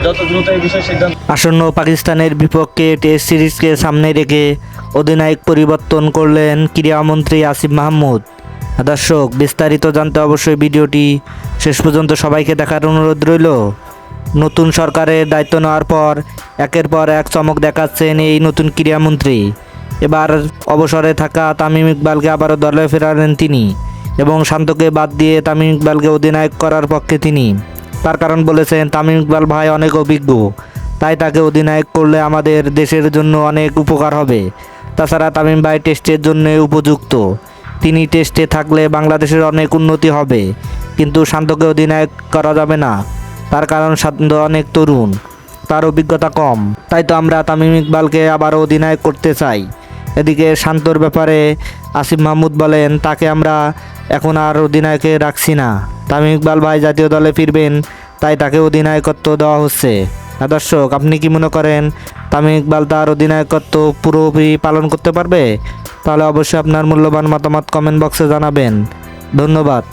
যত দ্রুত এই বিষয়ে সিদ্ধান্ত। আসন্ন পাকিস্তানের বিপক্ষে টেস্ট সিরিজকে সামনে রেখে অধিনায়ক পরিবর্তন করলেন ক্রীড়ামন্ত্রী আসিফ মাহমুদ। দর্শক, বিস্তারিত জানতে অবশ্যই ভিডিওটি শেষ পর্যন্ত সবাইকে দেখার অনুরোধ রইল। নতুন সরকারের দায়িত্ব নেওয়ার পর একের পর এক চমক দেখাচ্ছেন এই নতুন ক্রীড়ামন্ত্রী। এবার অবসরে থাকা তামিম ইকবালকে আবারও দলে ফেরালেন তিনি এবং শান্তকে বাদ দিয়ে তামিম ইকবালকে অধিনায়ক করার পক্ষে তিনি। তার কারণ বলেছেন, তামিম ইকবাল ভাই অনেক অভিজ্ঞ, তাই তাকে অধিনায়ক করলে আমাদের দেশের জন্য অনেক উপকার হবে। তাছাড়া তামিম ভাই টেস্টের জন্য উপযুক্ত, তিনি টেস্টে থাকলে বাংলাদেশের অনেক উন্নতি হবে। কিন্তু শান্তকে অধিনায়ক করা যাবে না, তার কারণ শান্ত অনেক তরুণ, তার অভিজ্ঞতা কম, তাই তো আমরা তামিম ইকবালকে আবারও অধিনায়ক করতে চাই। এদিকে শান্তর ব্যাপারে আসিফ মাহমুদ বলেন, তাকে আমরা এখন আর অধিনায়কে রাখছি না, তামিম ইকবাল ভাই জাতীয় দলে ফিরবেন, তাই তাকে অধিনায়কত্ব দেওয়া হচ্ছে। দর্শক, আপনি কি মনে করেন তামিম ইকবাল তার অধিনায়কত্ব পুরোপুরি পালন করতে পারবে? তাহলে অবশ্যই আপনার মূল্যবান মতামত কমেন্ট বক্সে জানাবেন। ধন্যবাদ।